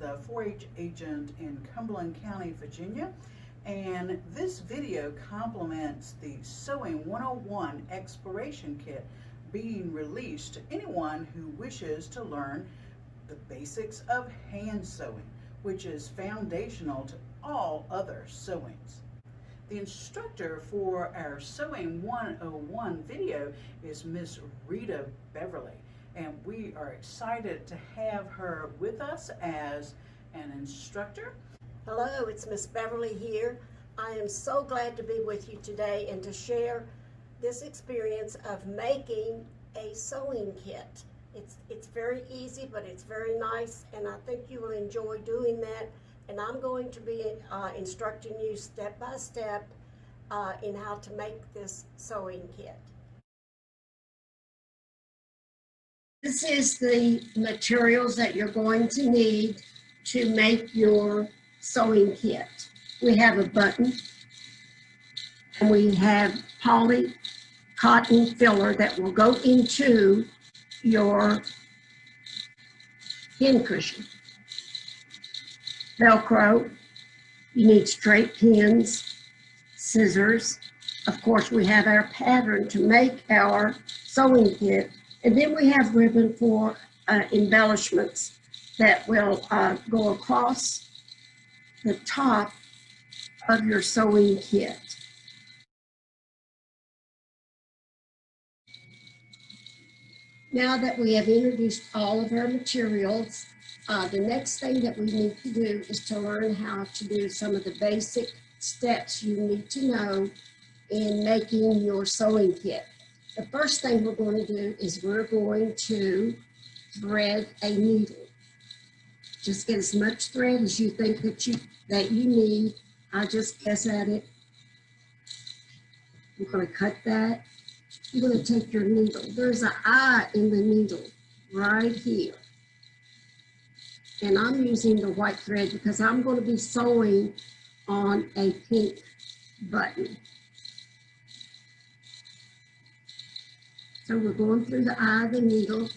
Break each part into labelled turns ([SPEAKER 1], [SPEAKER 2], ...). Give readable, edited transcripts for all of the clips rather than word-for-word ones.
[SPEAKER 1] a 4-H agent in Cumberland County, Virginia, and this video complements the Sewing 101 Exploration Kit being released to anyone who wishes to learn the basics of hand sewing, which is foundational to all other sewings. The instructor for our Sewing 101 video is Miss Rita Beverly, and we are excited to have her with us as an instructor.
[SPEAKER 2] Hello, it's Miss Beverly here. I am so glad to be with you today and to share this experience of making a sewing kit. It's very easy, but it's very nice, and I think you will enjoy doing that. And I'm going to be instructing you step by step in how to make this sewing kit. This is the materials that you're going to need to make your sewing kit. We have a button, and we have poly cotton filler that will go into your pin cushion. Velcro, you need straight pins, scissors. Of course, we have our pattern to make our sewing kit, and then we have ribbon for embellishments that will go across the top of your sewing kit. Now that we have introduced all of our materials, the next thing that we need to do is to learn how to do some of the basic steps you need to know in making your sewing kit. The first thing we're going to do is we're going to thread a needle. Just get as much thread as you think that you need. I just guess at it. You're going to cut that. You're going to take your needle. There's an eye in the needle right here. And I'm using the white thread because I'm going to be sewing on a pink button. So we're going through the eye of the needle.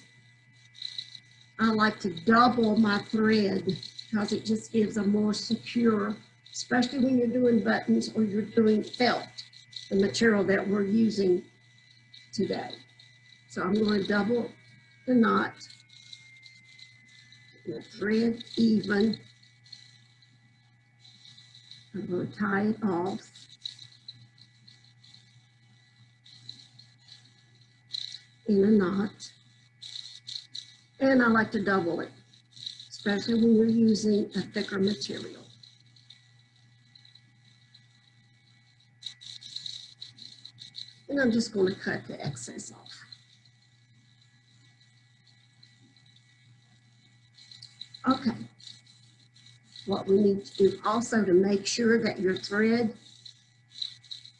[SPEAKER 2] I like to double my thread because it just gives a more secure, especially when you're doing buttons or you're doing felt, the material that we're using today. So I'm going to double the knot, the thread even. I'm going to tie it off. In a knot. And I like to double it, especially when you're using a thicker material. And I'm just going to cut the excess off. Okay. What we need to do also to make sure that your thread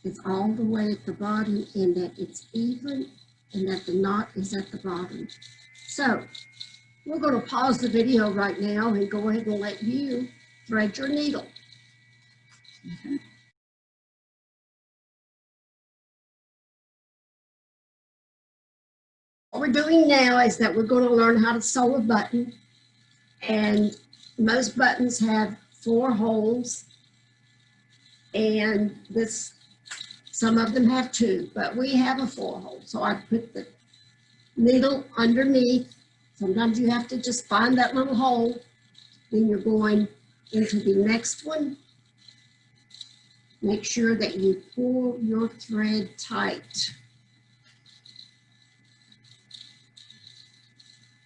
[SPEAKER 2] is all the way at the bottom and that it's even and that the knot is at the bottom. So we're going to pause the video right now and go ahead and let you thread your needle. Okay. What we're doing now is that we're going to learn how to sew a button, and most buttons have 4 holes, and some of them have 2, but we have a 4 hole. So I put the needle underneath. Sometimes you have to just find that little hole. Then you're going into the next one. Make sure that you pull your thread tight.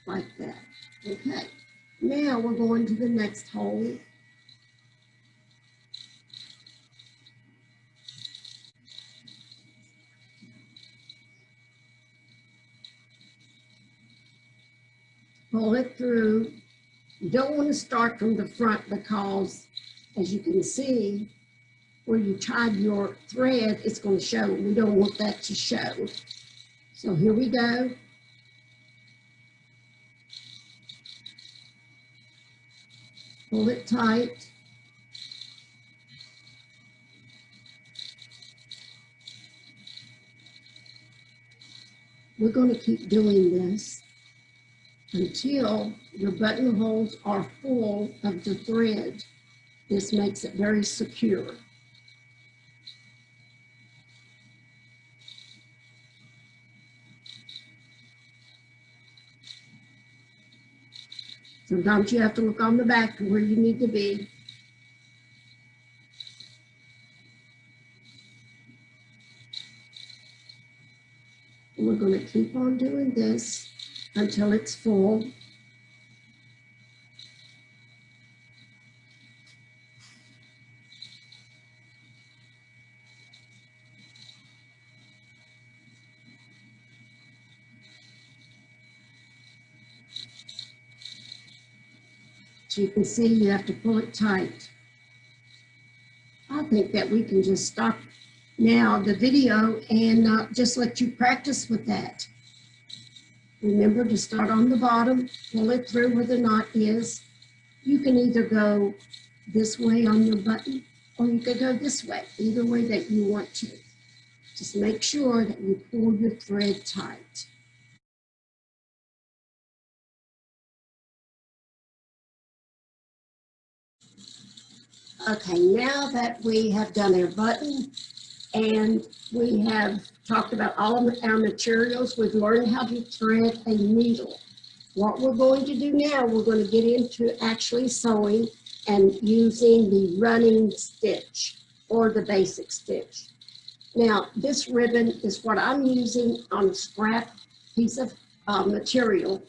[SPEAKER 2] Like that. Okay. Now we're going to the next hole. Pull it through. You don't want to start from the front because, as you can see, where you tied your thread, it's going to show. We don't want that to show. So here we go. Pull it tight. We're going to keep doing this. until your buttonholes are full of the thread. This makes it very secure. Sometimes you have to look on the back to where you need to be. And we're going to keep on doing this until it's full. So you can see you have to pull it tight. I think that we can just stop now the video and just let you practice with that. Remember to start on the bottom, pull it through where the knot is. You can either go this way on your button or you could go this way, either way that you want to. Just make sure that you pull your thread tight. Okay, now that we have done our button and we have talked about all of our materials, we've learned how to thread a needle. What we're going to do now, we're going to get into actually sewing and using the running stitch or the basic stitch. Now, this ribbon is what I'm using on a scrap piece of material.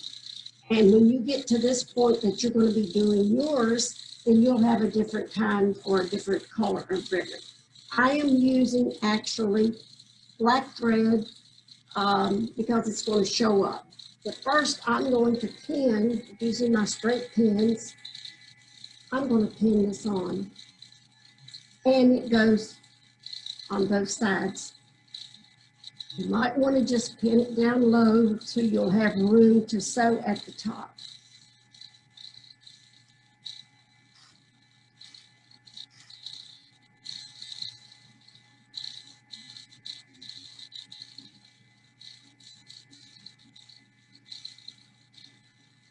[SPEAKER 2] And when you get to this point that you're going to be doing yours, then you'll have a different kind or a different color of ribbon. I am using actually black thread because it's going to show up. But first, I'm going to pin, using my straight pins, I'm going to pin this on. And it goes on both sides. You might want to just pin it down low so you'll have room to sew at the top.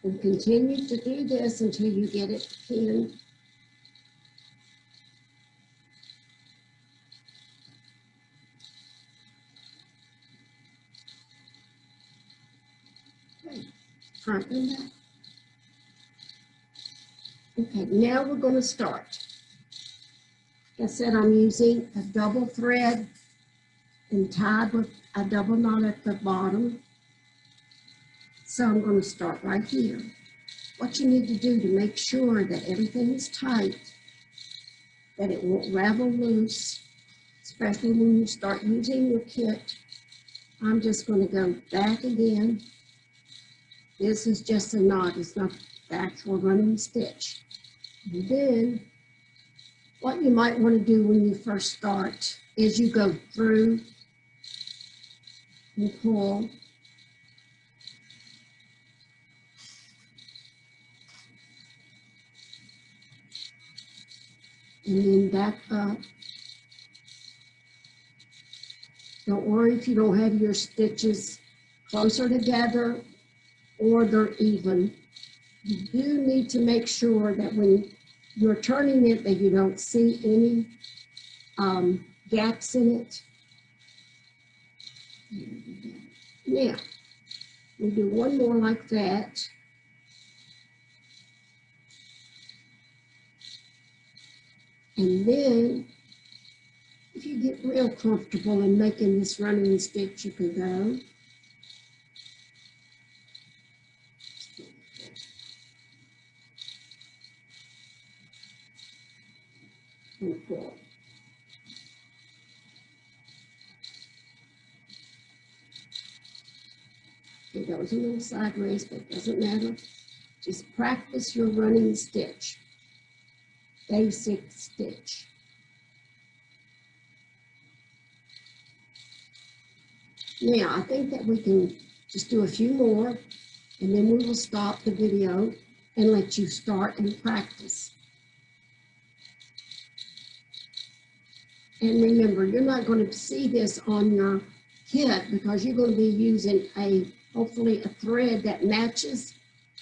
[SPEAKER 2] And continue to do this until you get it pinned. Okay, front and back. Okay, now we're going to start. Like I said, I'm using a double thread and tied with a double knot at the bottom. So I'm going to start right here. What you need to do to make sure that everything is tight, that it won't ravel loose, especially when you start using your kit. I'm just going to go back again. This is just a knot, it's not the actual running stitch. And then what you might want to do when you first start is you go through and pull. And then back up. Don't worry if you don't have your stitches closer together or they're even. You do need to make sure that when you're turning it that you don't see any gaps in it. Now, we do one more like that. And then, if you get real comfortable in making this running stitch, you can go. And pull. It goes a little sideways, but it doesn't matter. Just practice your running stitch. Basic stitch. Now, I think that we can just do a few more, and then we will stop the video and let you start and practice. And remember, you're not going to see this on your kit because you're going to be using hopefully a thread that matches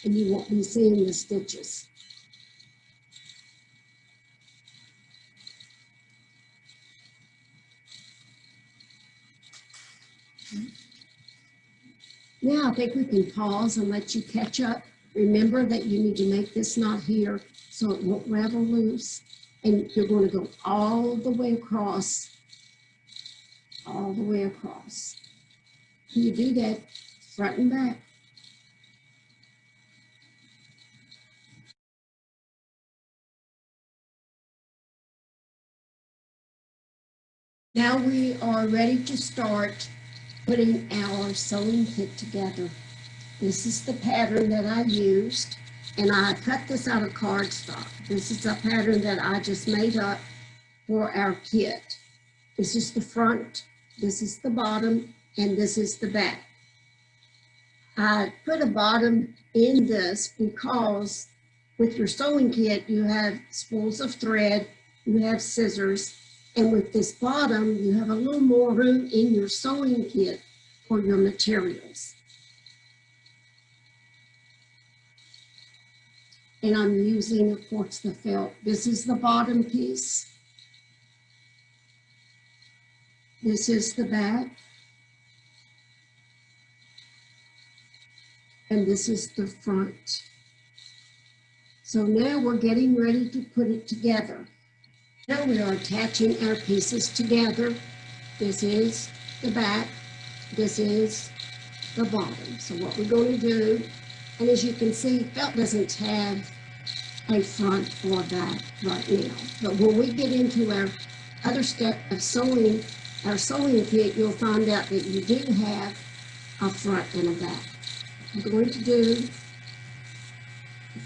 [SPEAKER 2] and you won't be seeing the stitches. Now I think we can pause and let you catch up. Remember that you need to make this knot here so it won't ravel loose. And you're going to go all the way across, all the way across. You do that front and back. Now we are ready to start putting our sewing kit together. This is the pattern that I used, and I cut this out of cardstock. This is a pattern that I just made up for our kit. This is the front, this is the bottom, and this is the back. I put a bottom in this because with your sewing kit, you have spools of thread, you have scissors, and with this bottom, you have a little more room in your sewing kit for your materials. And I'm using, of course, the felt. This is the bottom piece. This is the back. And this is the front. So now we're getting ready to put it together. Now we are attaching our pieces together. This is the back. This is the bottom. So what we're going to do, and as you can see, felt doesn't have a front or back right now. But when we get into our other step of sewing, our sewing kit, you'll find out that you do have a front and a back. I'm going to do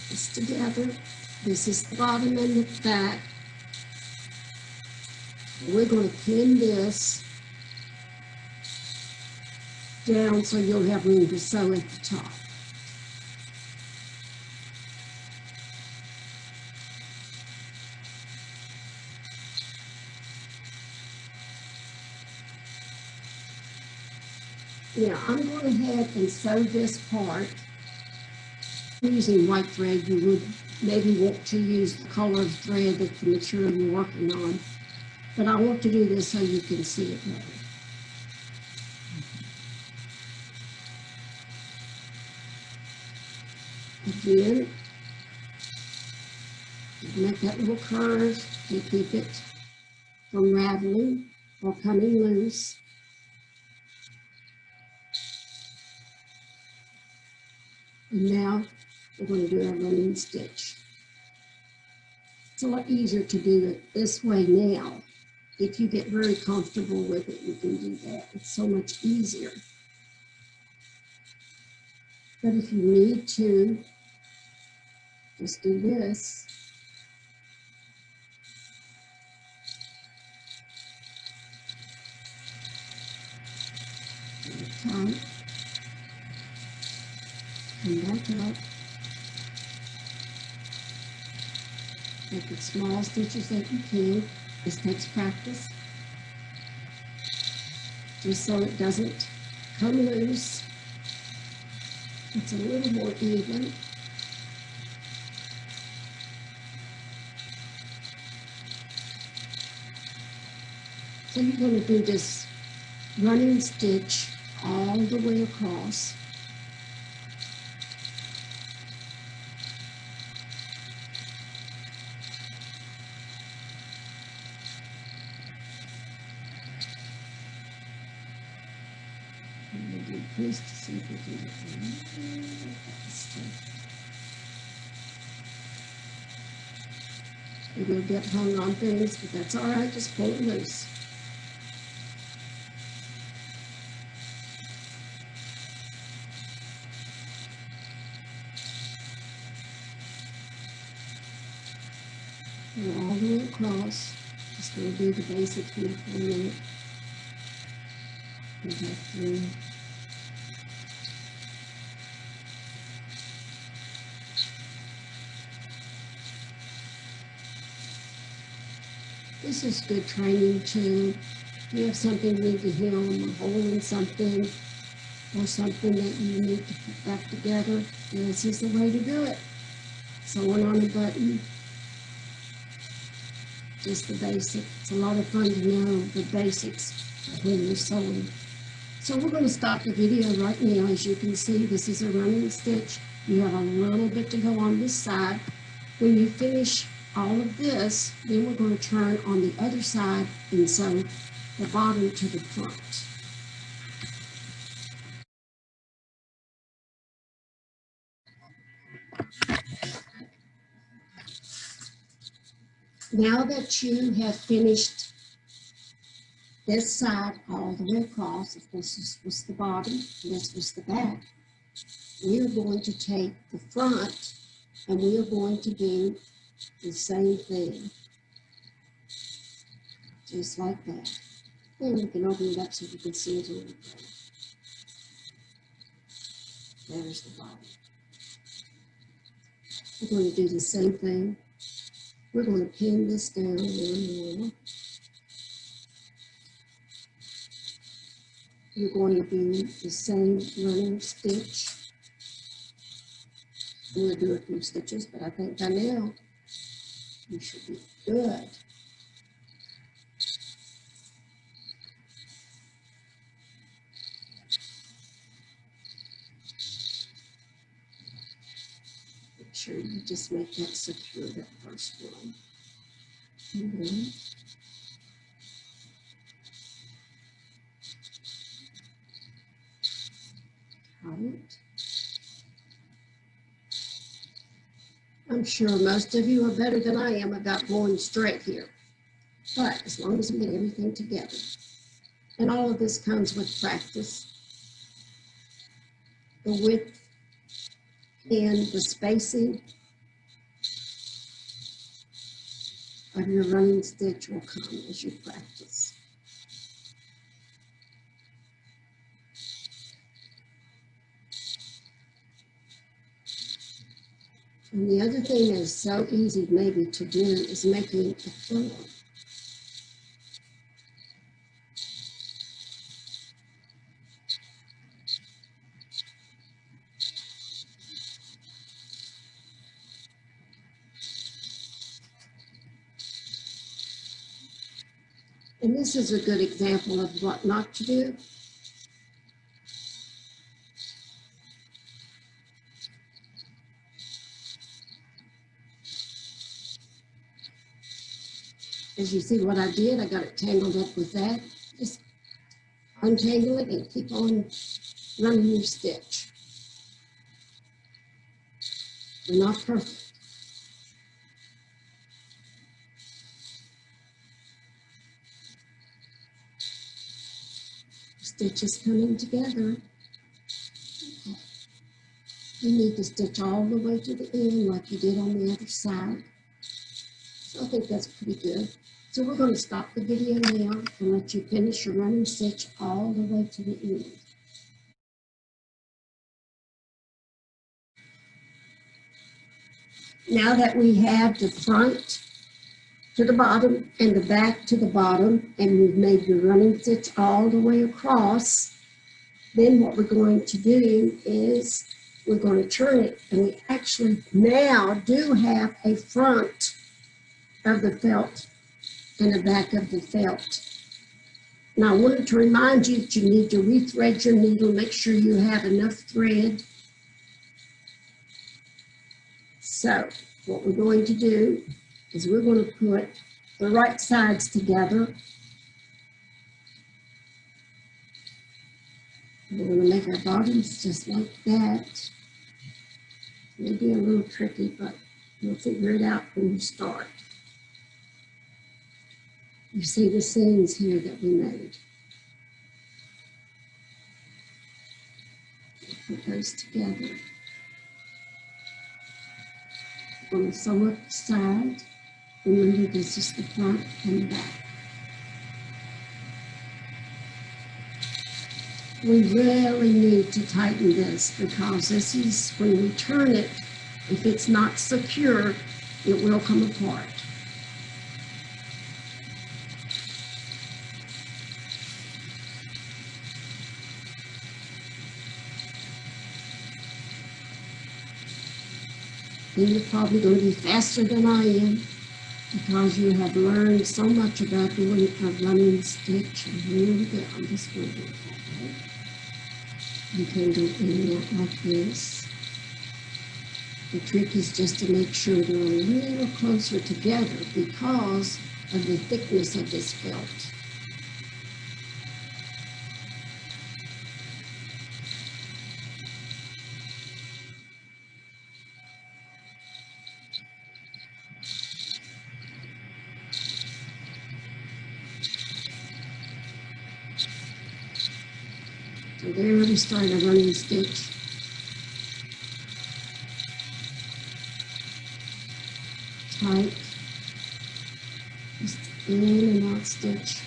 [SPEAKER 2] this together. This is the bottom and the back. We're going to pin this down so you'll have room to sew at the top. Now I'm going ahead and sew this part. Using white thread, you would maybe want to use the color of thread that the material you're working on. But I want to do this so you can see it better. Again, make that little curve to keep it from raveling or coming loose. And now we're going to do our running stitch. It's a lot easier to do it this way now. If you get very comfortable with it, you can do that. It's so much easier. But if you need to, just do this. Tight. Come back up. Make as small stitches that you can. This takes practice. Just so it doesn't come loose. It's a little more even. So you're going to do this running stitch all the way across. Just to see if we can get there. You're going to get hung on things, but that's all right. Just pull it loose. Go all the way across. Just going to do the basic here for a minute. Go back through. This is good training too. If you have something you need to hem or hole in something, or something that you need to put back together, this is the way to do it. Sewing on a button, just the basic. It's a lot of fun to know the basics when you're sewing. So we're going to stop the video right now. As you can see, this is a running stitch. You have a little bit to go on this side. When you finish all of this, then we're going to turn on the other side and sew the bottom to the front. Now that you have finished this side all the way across, of course this was the bottom, this was the back, we are going to take the front and we are going to do the same thing, just like that. And we can open it up so you can see it a little better. There's the bottom. We're going to do the same thing. We're going to pin this down one more. You're going to do the same running stitch. We'll do a few stitches, but I think by now you should be good. Make sure you just make that secure, that first one. And then tight. I'm sure most of you are better than I am about going straight here, but as long as we get everything together. And all of this comes with practice. The width and the spacing of your running stitch will come as you practice. And the other thing that is so easy maybe to do is making a frill. And this is a good example of what not to do. As you see what I did, I got it tangled up with that. Just untangle it and keep on running your stitch. They're not perfect. Stitches coming together. You need to stitch all the way to the end like you did on the other side. So I think that's pretty good. So we're going to stop the video now and let you finish your running stitch all the way to the end. Now that we have the front to the bottom and the back to the bottom, and we've made your running stitch all the way across, then what we're going to do is we're going to turn it, and we actually now do have a front of the felt and the back of the felt. Now I wanted to remind you that you need to rethread your needle, make sure you have enough thread. So what we're going to do is we're going to put the right sides together. We're going to make our bottoms just like that. Maybe a little tricky, but you'll figure it out when you start. You see the seams here that we made. Put those together. We're going to sew up the side. Remember, this is the front and the back. We really need to tighten this because this is, when we turn it, if it's not secure, it will come apart. then you're probably going to be faster than I am because you have learned so much about doing a running stitch. And here we go. I'm just going to do it that way. You can go in and out like this. The trick is just to make sure they're a little closer together because of the thickness of this felt. So there we start a running stitch. Tight. Just in and out stitch.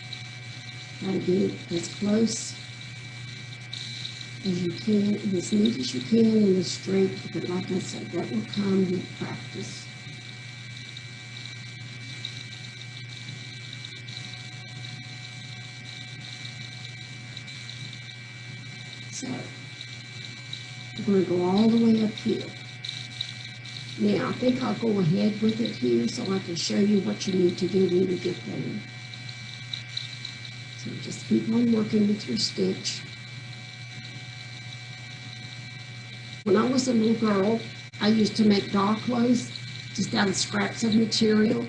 [SPEAKER 2] Try to get it as close as you can, and as neat as you can, and as straight, but like I said, that will come with practice. So, we're going to go all the way up here. Now, I think I'll go ahead with it here so I can show you what you need to do when you get there. So just keep on working with your stitch. When I was a little girl, I used to make doll clothes just out of scraps of material.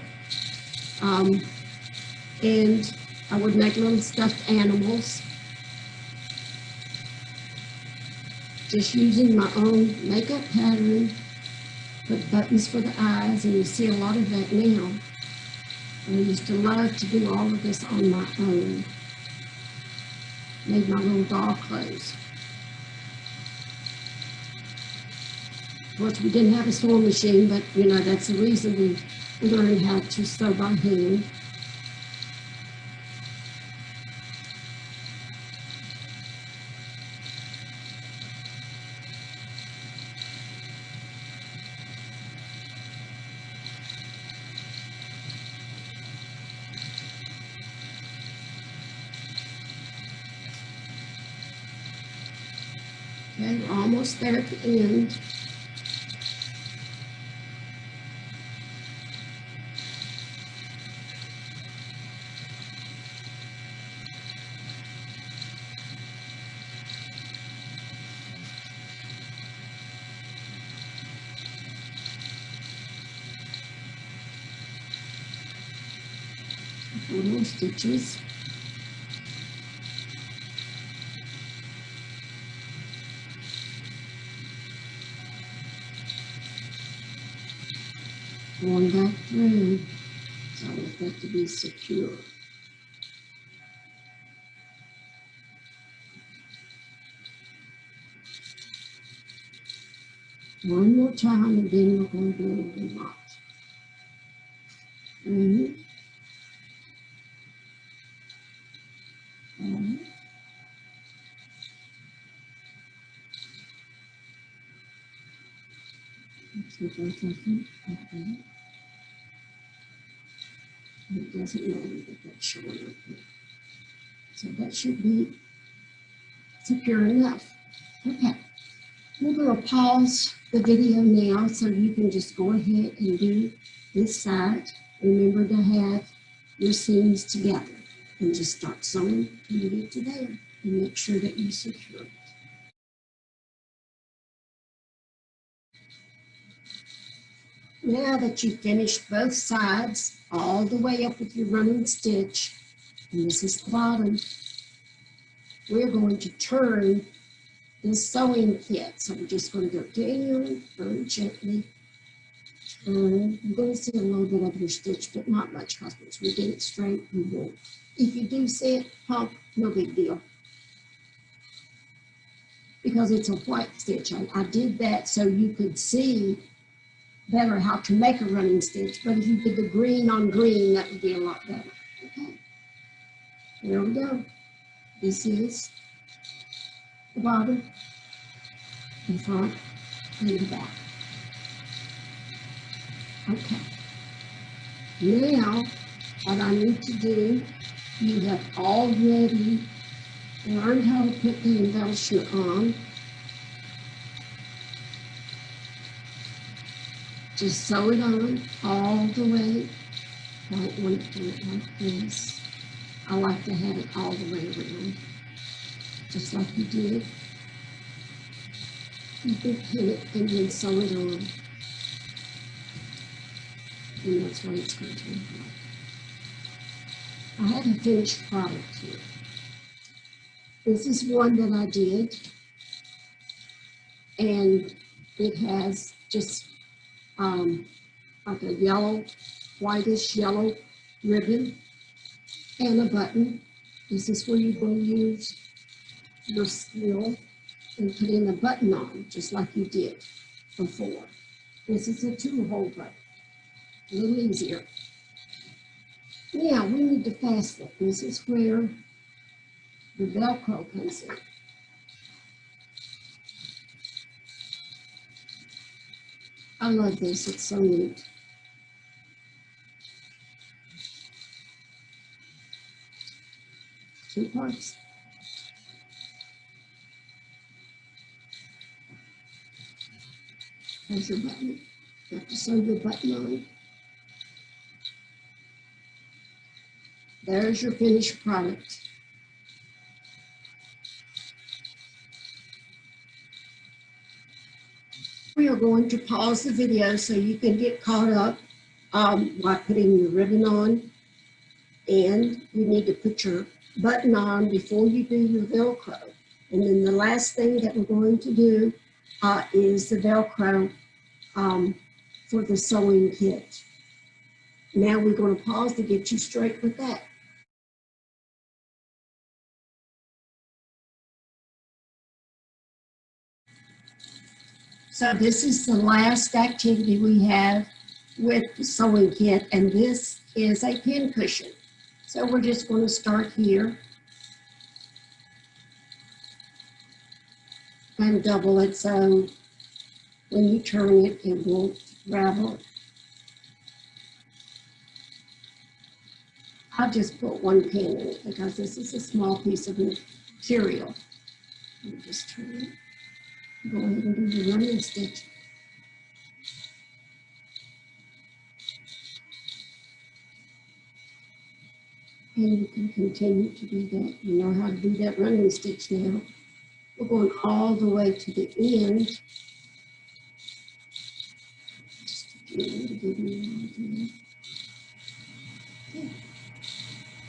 [SPEAKER 2] And I would make little stuffed animals just using my own makeup pattern, put buttons for the eyes, and you see a lot of that now. And I used to love to do all of this on my own. Made my little doll clothes. Of course, we didn't have a sewing machine, but you know, that's the reason we learned how to sew by hand. Okay, we're almost there at the end. Four more stitches. Going back through, so I want that to be secure. One more time, and then we're going to do a little knot. Let's go for a second. Okay. It doesn't matter that that's showing up there. So that should be secure enough. Okay. We're going to pause the video now so you can just go ahead and do this side. Remember to have your seams together and just start sewing when you get to there and make sure that you secure it. Now that you've finished both sides all the way up with your running stitch, and this is the bottom, we're going to turn this sewing kit. So we're just going to go down very gently. Turn. You're going to see a little bit of your stitch, but not much, because once we get it straight, you won't. If you do see it pump, no big deal, because it's a white stitch. I did that so you could see better how to make a running stitch, but if you did the green on green, that would be a lot better. Okay, there we go. This is the bottom, the front, and the back. Okay, now what I need to do, you have already learned how to put the embellishment on. Just sew it on all the way. I don't want it to look like this. I like to have it all the way around, just like you did. You can pin it and then sew it on. And that's what it's going to look like. I have a finished product here. This is one that I did, and it has just like a yellow, whitish yellow ribbon and a button. This is where you're going to use your skill and put in a button on, just like you did before. This is a 2-hole button, a little easier. Now we need to fasten it. This is where the Velcro comes in. I love this, it's so neat. Two parts. There's your button. You have to sew your button on. There's your finished product. We are going to pause the video so you can get caught up by putting your ribbon on, and you need to put your button on before you do your Velcro. And then the last thing that we're going to do is the Velcro for the sewing kit. Now we're going to pause to get you straight with that. So this is the last activity we have with the sewing kit, and this is a pin cushion. So we're just going to start here and double it so when you turn it, it won't ravel. I'll just put one pin in it because this is a small piece of material. Let me just turn it. Go ahead and do the running stitch. And you can continue to do that. You know how to do that running stitch now. We're going all the way to the end. Just to give you an idea. Yeah.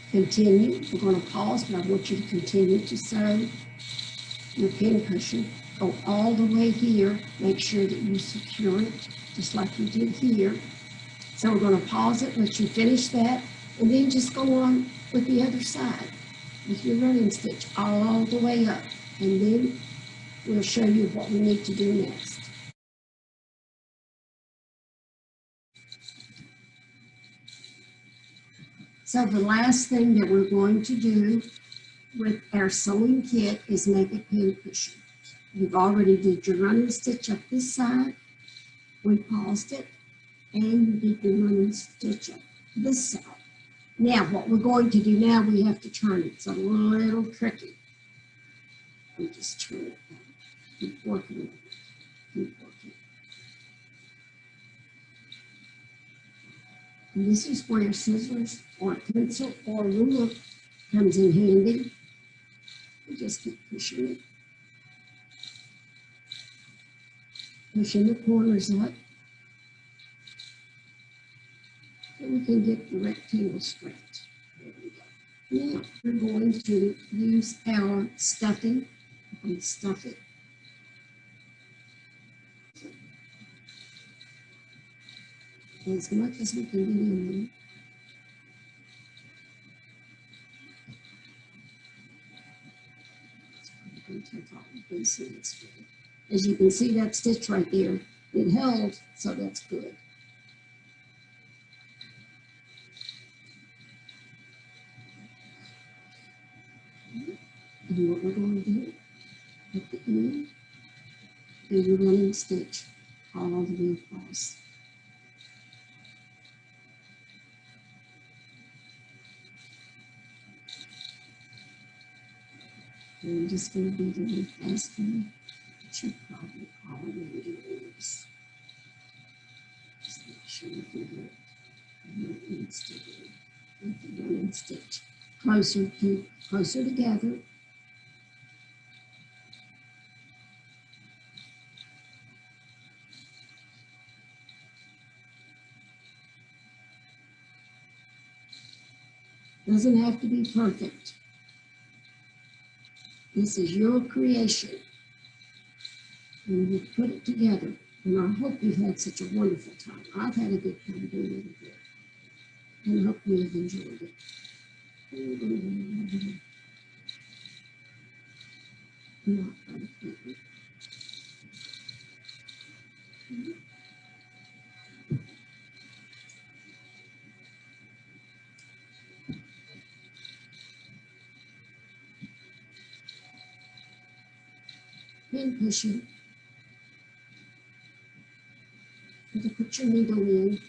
[SPEAKER 2] Continue. We're going to pause, but I want you to continue to sew your pin cushion. Go all the way here. Make sure that you secure it, just like you did here. So we're going to pause it, let you finish that, and then just go on with the other side with your running stitch all the way up. And then we'll show you what we need to do next. So the last thing that we're going to do with our sewing kit is make a pin cushion. You've already did your running stitch up this side. We paused it, and you did your running stitch up this side. Now, what we're going to do now, we have to turn it. It's a little tricky. We just turn it down. Keep working with it. Keep working. And this is where scissors or a pencil or a ruler comes in handy. We just keep pushing it. Pushing the corners up. And we can get the rectangle straight. There we go. Now we're going to use our stuffing and stuff it. As much as we can get in there. As you can see, that stitch right there, it held, so that's good. And what we're going to do at the end is your running stitch all the way across. And I'm just going to be really fast for you. It should probably already do this. sure you can get it. And stitch closer together. Doesn't have to be perfect. This is your creation. And you put it together. And I hope you've had such a wonderful time. I've had a good time doing it. And I hope you have enjoyed it. Not perfectly. Pin pushing. And to put your needle in.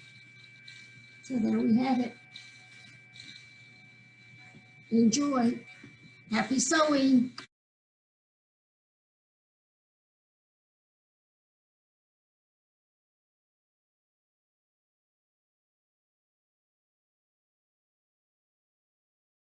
[SPEAKER 2] So there we have it. Enjoy. Happy sewing.